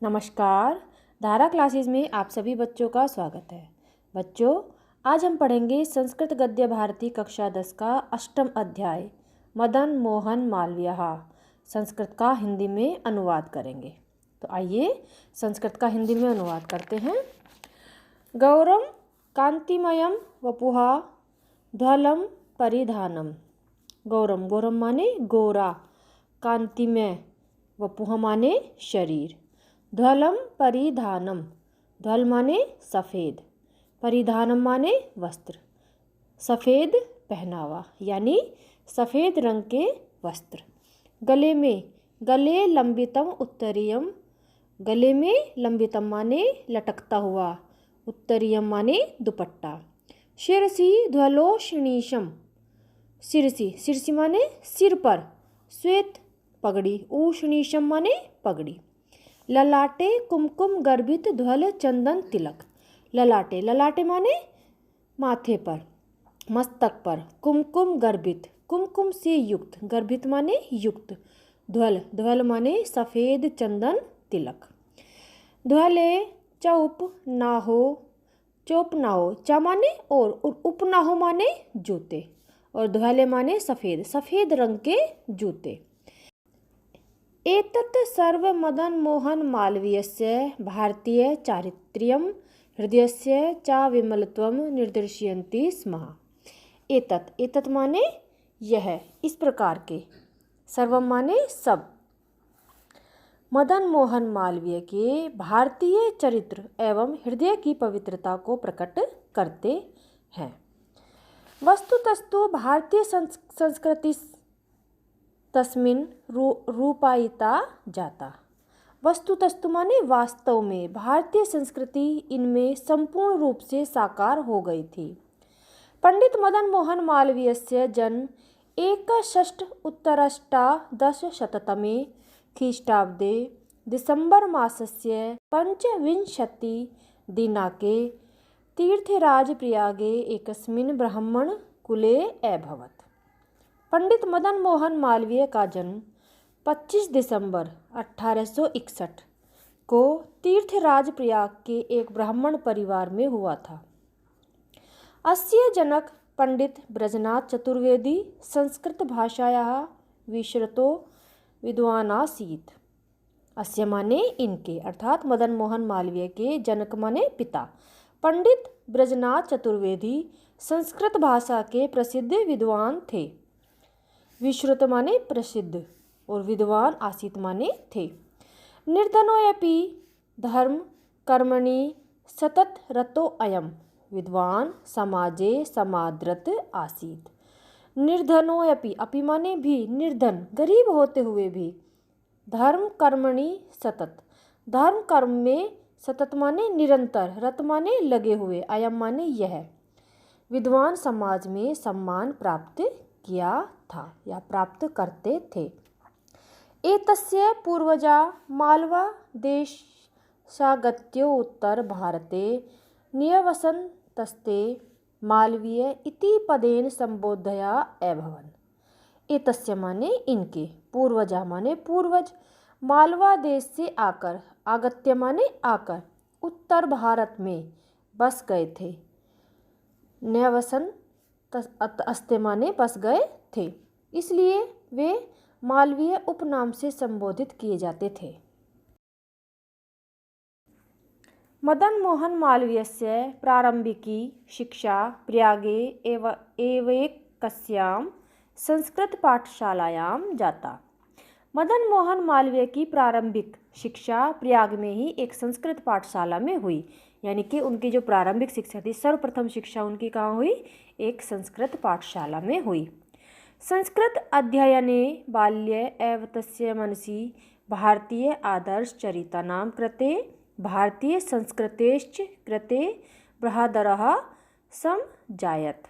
नमस्कार। धारा क्लासेस में आप सभी बच्चों का स्वागत है। बच्चों, आज हम पढ़ेंगे संस्कृत गद्य भारती कक्षा 10 का अष्टम अध्याय मदन मोहन मालवीय। संस्कृत का हिंदी में अनुवाद करेंगे। तो आइए संस्कृत का हिंदी में अनुवाद करते हैं। गौरम कांतिमयम वपुहा ध्वलम परिधानम। गौरम, गौरम माने गोरा, कांतिमय, वपुहा माने शरीर, ध्वलम परिधानम, ध्वल माने सफ़ेद, परिधानम माने वस्त्र, सफ़ेद पहनावा यानी सफ़ेद रंग के वस्त्र। गले में, गले लंबितम उत्तरीयम, गले में लंबितम माने लटकता हुआ, उत्तरीयम माने दुपट्टा। शिरसी ध्वलोष्णीशम, शिरसी, शिरसी माने सिर पर, श्वेत पगड़ी, ऊष्णीशम माने पगड़ी। ललाटे कुमकुम गर्भित ध्वल चंदन तिलक, ललाटे, ललाटे माने माथे पर, मस्तक पर, कुमकुम गर्भित, कुमकुम से युक्त, गर्भित माने युक्त, ध्वल, ध्वल माने सफ़ेद चंदन तिलक। ध्वले चौप नाहो, चौप नाहो, चा माने और उपनाहो माने जूते, और ध्वले माने सफ़ेद, सफ़ेद रंग के जूते। एतत् सर्व मदन मोहन मालवीयस्य भारतीय चारित्र्यं हृदयस्य च विमलत्वं निर्दर्शयन्ति स्म। एतत्, एतत् माने यह, इस प्रकार के, सर्वम माने सब, मदन मोहन मालवीय के भारतीय चरित्र एवं हृदय की पवित्रता को प्रकट करते हैं। वस्तुतस्तु भारतीय संस्कृति तस्मिन् रूपायिता जाता। वस्तुतस्तु माने वास्तव में, भारतीय संस्कृति इनमें संपूर्ण रूप से साकार हो गई थी। पंडित मदन मोहन मालवीयस्य जन्म 61 उत्तराष्टादशशततमे ख्रीष्टाब्दे दिसंबर मासस्य 25 दिनाङ्के तीर्थराजप्रयागे एकस्मिन् ब्राह्मण कुले अभवत्। पंडित मदन मोहन मालवीय का जन्म 25 दिसंबर 1861 को तीर्थराज प्रयाग के एक ब्राह्मण परिवार में हुआ था। अस्य जनक पंडित ब्रजनाथ चतुर्वेदी संस्कृत भाषायाः विश्रुतो विद्वान् आसीत्। अस्य माने इनके, अर्थात मदन मोहन मालवीय के जनक माने पिता, पंडित ब्रजनाथ चतुर्वेदी संस्कृत भाषा के प्रसिद्ध विद्वान थे। विश्रुत माने प्रसिद्ध और विद्वान आसीत माने थे। निर्धनोऽपि धर्म कर्मणि सतत रतो अयम विद्वान समाजे समादृत आसीत। निर्धनोऽपि, अपि माने भी, निर्धन गरीब होते हुए भी, धर्म कर्मणि सतत, धर्म कर्म में, सतत माने निरंतर, रत माने लगे हुए, अयम माने यह, विद्वान समाज में सम्मान प्राप्त किया था या प्राप्त करते थे। एतस्य पूर्वजा मालवा देशागत्य उत्तर भारते निवसन्तस्ते मालवीय इति पदेन संबोधया अभवन्। एतस्य माने इनके, पूर्वजा माने पूर्वज, मालवा देश से आकर, आगत्य माने आकर, उत्तर भारत में बस गए थे। निवसन अस्ते माने बस गए थे, इसलिए वे मालवीय उपनाम से संबोधित किए जाते थे। मदन मोहन मालवीयस्य प्रारंभिकी शिक्षा प्रयागे एवैकस्यां संस्कृत पाठशालायां जाता। मदन मोहन मालवीय की प्रारंभिक शिक्षा प्रयाग में ही एक संस्कृत पाठशाला में हुई, यानी कि उनकी जो प्रारंभिक शिक्षा थी, सर्वप्रथम शिक्षा उनकी कहाँ हुई? एक संस्कृत पाठशाला में हुई। संस्कृत अध्ययने बाल्ये एव तस्य मनसि भारतीय आदर्शचरितानां कृते भारतीय संस्कृतेश्च कृते बृहदादरः समजायत।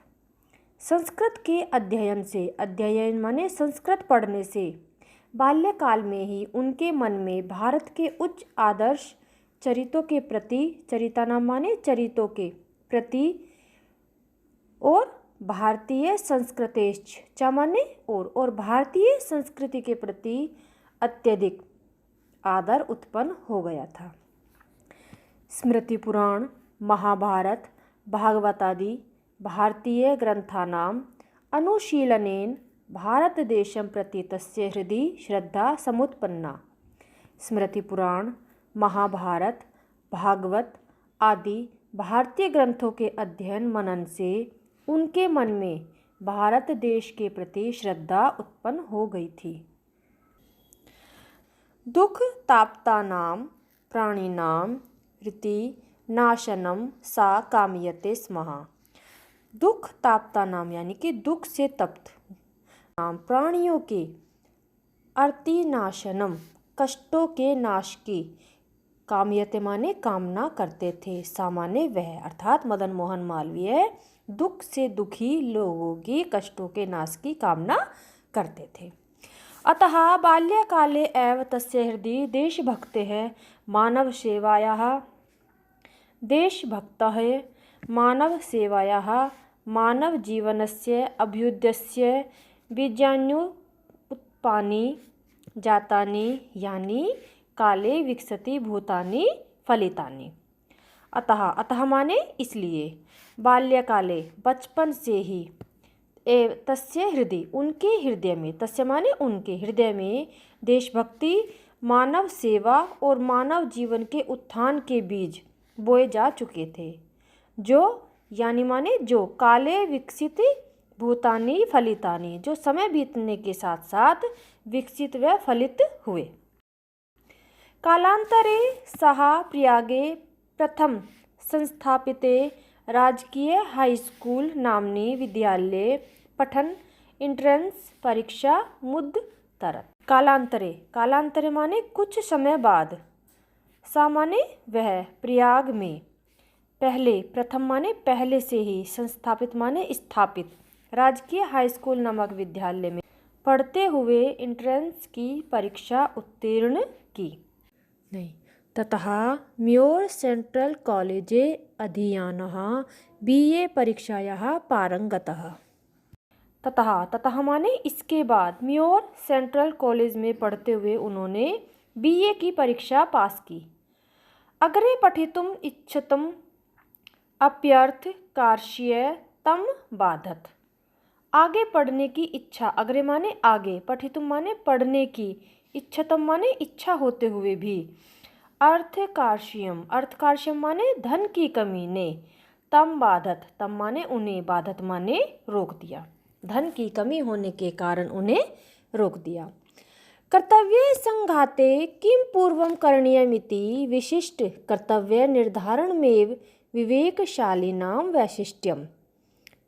संस्कृत के अध्ययन से, अध्ययन माने संस्कृत पढ़ने से, बाल्यकाल में ही उनके मन में भारत के उच्च आदर्श चरितों के प्रति, चरितानां माने चरितों के प्रति, और भारतीय संस्कृतेश्च, च माने और भारतीय संस्कृति के प्रति अत्यधिक आदर उत्पन्न हो गया था। स्मृति पुराण, महाभारत, भागवतादि भारतीय ग्रंथानाम् अनुशीलनेन भारतदेशं प्रति तस्य हृदि श्रद्धा समुत्पन्ना। स्मृति पुराण, महाभारत, भागवत आदि भारतीय ग्रंथों के अध्ययन मनन से उनके मन में भारत देश के प्रति श्रद्धा उत्पन्न हो गई थी। दुख ताप्तानां प्राणिनां रीति नाशनम सा कामयते स्मः। दुख ताप्तानां यानी कि दुख से तप्त प्राणियों के अर्ति नाशनम कष्टों के नाश की कामयते माने कामना करते थे। सामान्य वह अर्थात मदन मोहन मालवीय दुख से दुखी लोगों की कष्टों के नाश की कामना करते थे। अतः बाल्यकाले एव तस्य हृदि देशभक्तेः मानवसेवायाः मानवजीवनस्य अभ्युदयस्य बीजान्युत्पन्नानि जातानि यानि काले विकसति भूतानि फलितानि। अतः माने इसलिए बाल्यकाले बचपन से ही तस्य हृदय उनके हृदय में, तस्य माने उनके हृदय में देशभक्ति, मानव सेवा और मानव जीवन के उत्थान के बीज बोए जा चुके थे, जो यानी माने जो काले विकसित भूतानि फलितानि, जो समय बीतने के साथ साथ विकसित व फलित हुए। कालांतरे सः प्रयागे प्रथम संस्थापिते राजकीय हाईस्कूल नाम्नि विद्यालये पठन एंट्रेंस परीक्षा मुद्रत। कालांतरे माने कुछ समय बाद, सा माने वह, प्रयाग में, पहले, प्रथम माने पहले से ही, संस्थापित माने स्थापित, राजकीय हाईस्कूल नामक विद्यालय में पढ़ते हुए एंट्रेंस की परीक्षा उत्तीर्ण की। नहीं, ततः म्योर सेंट्रल कॉलेजे अधीयानः BA परीक्षायाः पारंगतः। ततः माने इसके बाद म्योर सेंट्रल कॉलेज में पढ़ते हुए उन्होंने BA की परीक्षा पास की। अग्रे पठितुम् इच्छितम् अप्यर्थ कार्ष्य तम बाधत। आगे पढ़ने की इच्छा, अग्रे माने आगे, पठितुम माने पढ़ने की, इच्छतम माने इच्छा होते हुए भी, अर्थकार्ष्यम माने धन की कमी ने, तम बाधत, तम माने उन्हें, बाधत माने रोक दिया, धन की कमी होने के कारण उन्हें रोक दिया। कर्तव्य संघाते किम पूर्वं करणीयमिति विशिष्ट कर्तव्य निर्धारणमेव विवेकशालिनां वैशिष्ट्यम्।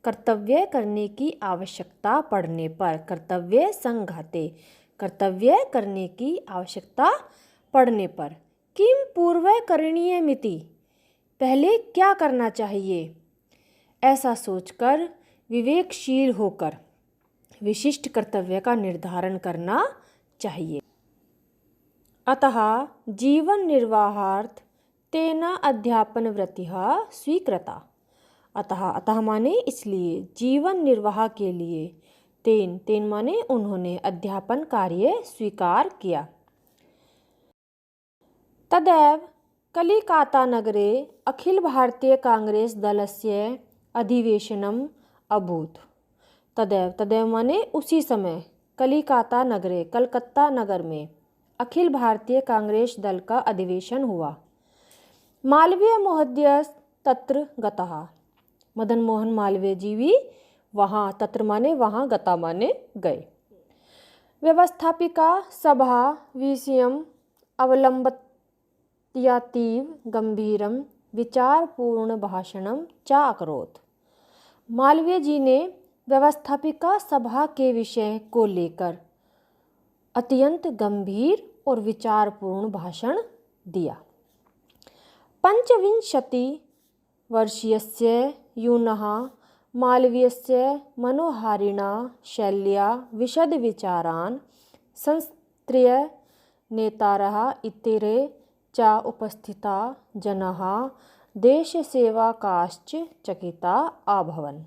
कर्तव्य करने की आवश्यकता पड़ने पर, कर्तव्य संघाते, कर्तव्य करने की आवश्यकता पड़ने पर, किम पूर्व करणीयमिति, पहले क्या करना चाहिए, ऐसा सोचकर, विवेकशील होकर विशिष्ट कर्तव्य का निर्धारण करना चाहिए। अतः जीवन निर्वाहार्थ तेन अध्यापन वृत्तिः स्वीकृता। अतः माने इसलिए, जीवन निर्वाह के लिए, तेन माने उन्होंने, अध्यापन कार्य स्वीकार किया। तदैव कलिकातानगरे अखिल भारतीय कांग्रेस दलस्य अधिवेशनम् अभूत्। तदैव माने उसी समय, कलिकाता नगरे, कलकत्ता नगर में अखिल भारतीय कांग्रेस दल का अधिवेशन हुआ। मालवीय महोदय तत्र गतः। मदन मोहन मालवीय जी भी वहाँ, तत्र माने वहाँ, गता माने गए। व्यवस्थापिका सभा विषयम् अवलम्ब्यातीव गंभीरं विचारपूर्ण भाषणं च अकरोत्। मालवीय जी ने व्यवस्थापिका सभा के विषय को लेकर अत्यंत गंभीर और विचारपूर्ण भाषण दिया। 25 वर्षीयस्य यूनः मालवीयस्य मनोहारिणा शैल्या विशद विचारान् संस्तृत्य नेतारः इतरे च उपस्थिता जनाः देशसेवकाश्च चकिता अभवन्।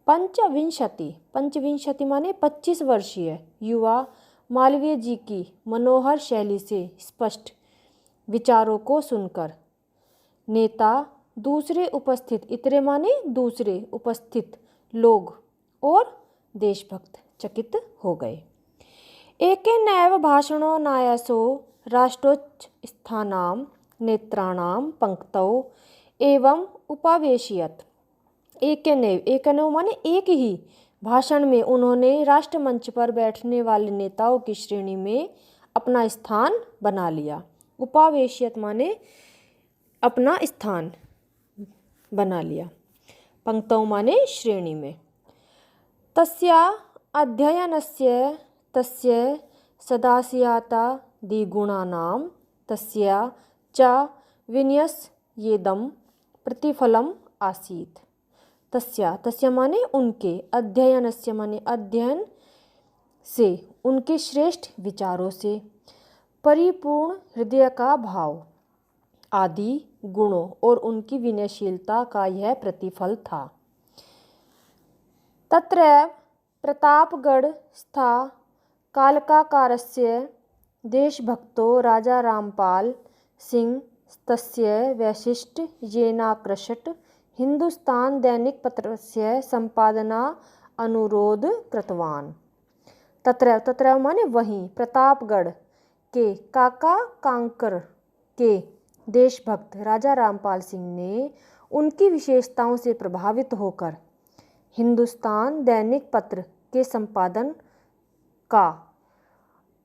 25 माने 25 वर्षीय युवा मालवीय जी की मनोहर शैली से स्पष्ट विचारों को सुनकर नेता दूसरे उपस्थित, इतरे माने दूसरे उपस्थित लोग और देशभक्त चकित हो गए। एकेनैव भाषणो नायसो राष्ट्रोच्च स्थानां नेत्राणां पंक्तौ एवं उपावेशयत्। एकेनैव माने एक ही भाषण में उन्होंने राष्ट्रमंच पर बैठने वाले नेताओं की श्रेणी में अपना स्थान बना लिया। उपावेशयत् माने अपना स्थान बना लिया। पंक्तौ माने श्रेणी में। तस्या अध्ययनस्य तस्य सदास्याता द्विगुणानां तस्या च विनयस्येदं प्रतिफलम् आसीत्। तस्या माने उनके, अध्ययनस्य माने अध्ययन से, उनके श्रेष्ठ विचारों से, परिपूर्ण हृदय का भाव आदि गुणों और उनकी विनयशीलता का यह प्रतिफल था। तत्रैव प्रतापगढ़ स्था कालकाकारस्य देशभक्तो राजा रामपाल सिंह तस्य वैशिष्ट्येनाकृष्ट हिंदुस्तान दैनिक पत्रस्य संपादना अनुरोध कृतवान्। तत्रैव माने वहीं, प्रतापगढ़ के काका कांकर के देशभक्त राजा रामपाल सिंह ने उनकी विशेषताओं से प्रभावित होकर हिंदुस्तान दैनिक पत्र के संपादन का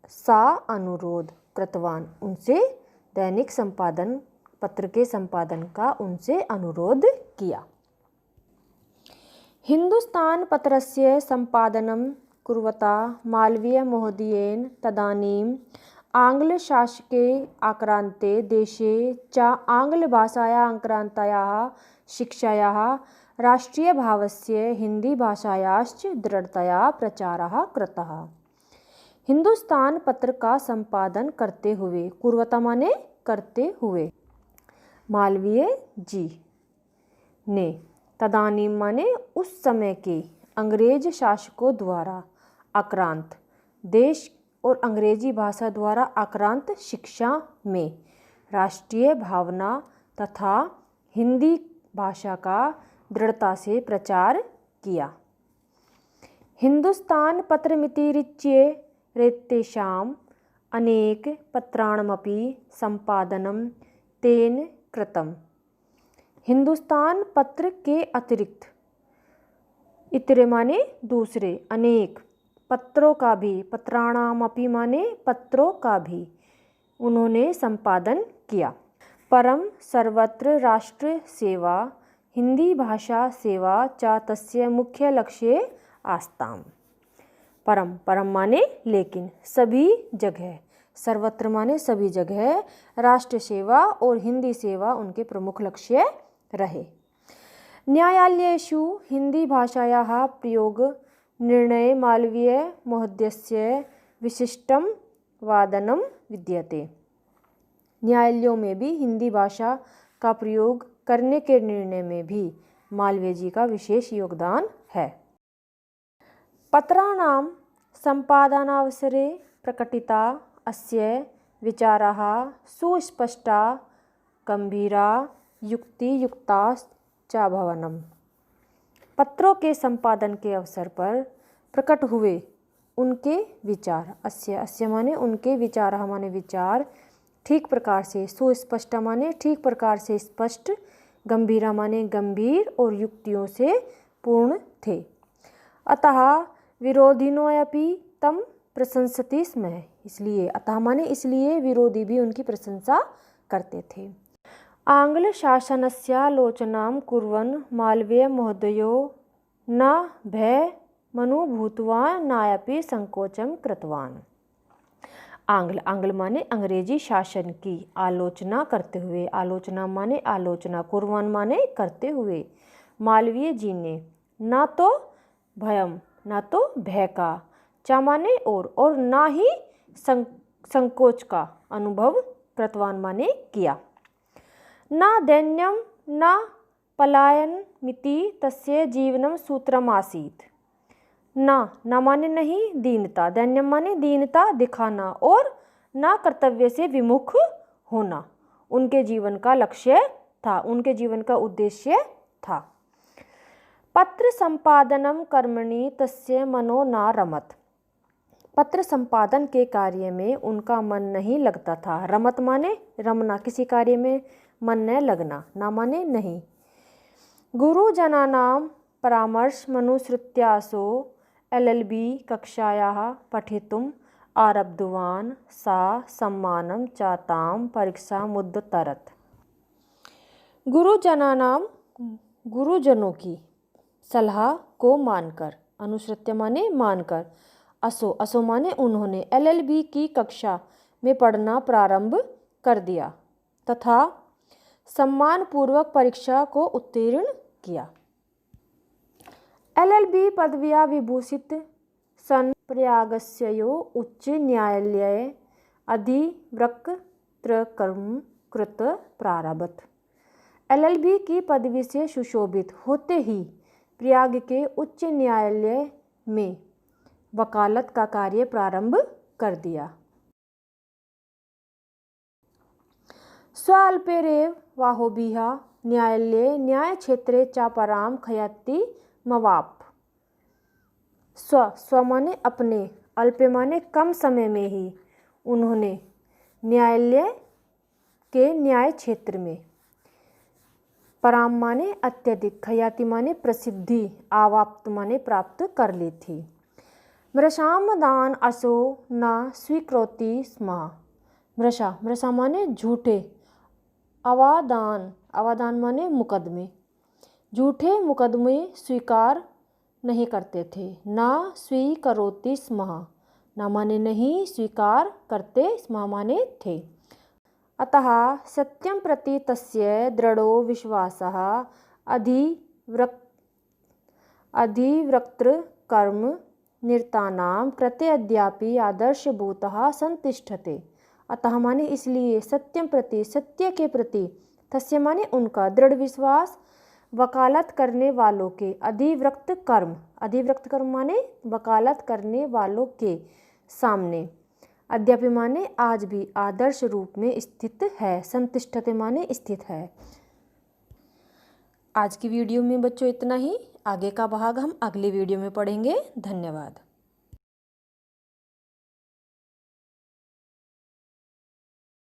सा अनुरोध कृतवान्। उनसे दैनिक संपादन, पत्र के संपादन का उनसे अनुरोध किया। हिंदुस्तान पत्रस्य संपादनं कुर्वता मालवीय महोदयेन तदानीम् आङ्ग्लशासके आक्रान्ते देशे च आङ्ग्लभाषायाः आक्रान्तायाः शिक्षायाः राष्ट्रीयभावस्य हिन्दीभाषायाश्च दृढ़तया प्रचारः कृतः। हिंदुस्तान पत्र का संपादन करते हुए, कुर्वता माने करते हुए, मालवीय जी ने, तदानीम माने उस समय के, अंग्रेज शासकों द्वारा आक्रांत देश और अंग्रेजी भाषा द्वारा आक्रांत शिक्षा में राष्ट्रीय भावना तथा हिंदी भाषा का दृढ़ता से प्रचार किया। हिंदुस्तान पत्रमितिरिच्ये रेतेषाम् अनेक पत्राणमपि संपादनं तेन कृतम्। हिंदुस्तान पत्र के अतिरिक्त, इतरे माने दूसरे, अनेक पत्रों का भी, पत्राणामपि माने पत्रों का भी उन्होंने संपादन किया। परम सर्वत्र राष्ट्र सेवा, हिंदी भाषा सेवा च तस्य मुख्य लक्ष्य आस्ताम्। परम माने लेकिन, सभी जगह, सर्वत्र माने सभी जगह, राष्ट्र सेवा और हिंदी सेवा उनके प्रमुख लक्ष्य रहे। न्यायालयेषु हिंदी भाषायाः प्रयोग निर्णये मालवीय महोदयस्य विशिष्टं वादनं विद्यते। न्यायालयों में भी हिंदी भाषा का प्रयोग करने के निर्णय में भी मालवीय जी का विशेष योगदान है। पत्राणां संपादनावसरे प्रकटिता अस्य विचाराः सुस्पष्टा गंभीरा युक्तियुक्ता च भवनम्। पत्रों के संपादन के अवसर पर प्रकट हुए उनके विचार, अस्य माने उनके विचार, माने विचार, ठीक प्रकार से, सुस्पष्ट माने ठीक प्रकार से स्पष्ट, गंभीरा माने गंभीर और युक्तियों से पूर्ण थे। अतः विरोधिनोऽपि तम प्रशंसति स्म। इसलिए, अतः माने इसलिए, विरोधी भी उनकी प्रशंसा करते थे। आंग्ल शासनस्यालोचनां कुर्वन् मालवीय महोदयो न भयमनुभूतवान् नापि संकोचं कृतवान्। आंग्ल माने अंग्रेजी शासन की आलोचना करते हुए, आलोचना माने आलोचना, कुर्वन् माने करते हुए, मालवीय जी ने ना तो भयम, ना तो भय का, चा माने और ना ही संकोच का अनुभव, कृतवान माने किया। न दैन्यं न पलायनमिति तस्य जीवनं सूत्रमासीत्। ना माने नहीं दीनता, दैन्यम माने दीनता दिखाना, और ना कर्तव्य से विमुख होना उनके जीवन का लक्ष्य था, उनके जीवन का उद्देश्य था। पत्र संपादनम कर्मणि तस्य मनो न रमत, पत्र संपादन के कार्य में उनका मन नहीं लगता था। रमत माने रमना, किसी कार्य में मन न लगना, ना माने नहीं। गुरुजनानां परामर्शमनुसृत्यासो LLB कक्षायाः पठितुम् आरब्धवान्, सा सम्मानं च तां परीक्षामुद्धरत्। गुरुजनों की सलाह को मानकर, अनुसृत्य माने मानकर, असो माने उन्होंने LLB की कक्षा में पढ़ना प्रारंभ कर दिया तथा सम्मानपूर्वक परीक्षा को उत्तीर्ण किया। LLB पदव्या विभूषित सन प्रयागस्यो उच्च न्यायालये अधिवक्तृकर्म कृत प्रारभत। LLB की पदवी से सुशोभित होते ही प्रयाग के उच्च न्यायालय में वकालत का कार्य प्रारंभ कर दिया। स्वल्पेरेव वाहोभिः न्यायालये न्यायक्षेत्रे च परां ख्याति मवाप। स्व माने अपने, अल्पे माने कम समय में ही उन्होंने न्यायालय के न्याय क्षेत्र में, पराम माने अत्यधिक, ख्याति माने प्रसिद्धि, आवाप्त माने प्राप्त कर ली थी। मृषामदान असो न स्वीकृति स्म। मृषा माने झूठे, अवादान माने मुकदमे, झूठे मुकदमे स्वीकार नहीं करते थे। ना स्वीकरोति स्म, ना माने नहीं, स्वीकार करते, स्म माने थे। अतः सत्यं प्रति तस्य दृढ़ो विश्वासः अधिवक्तृकर्म निरतानां कृते अद्यापि आदर्शभूतः संतिष्ठते। अतः माने इसलिए, सत्यम प्रति सत्य के प्रति, तस्य माने उनका, दृढ़ विश्वास वकालत करने वालों के, अधिवृक्त कर्म माने वकालत करने वालों के सामने, अद्यापि माने आज भी, आदर्श रूप में स्थित है, संतिष्ठते माने स्थित है। आज की वीडियो में बच्चों इतना ही, आगे का भाग हम अगली वीडियो में पढ़ेंगे। धन्यवाद।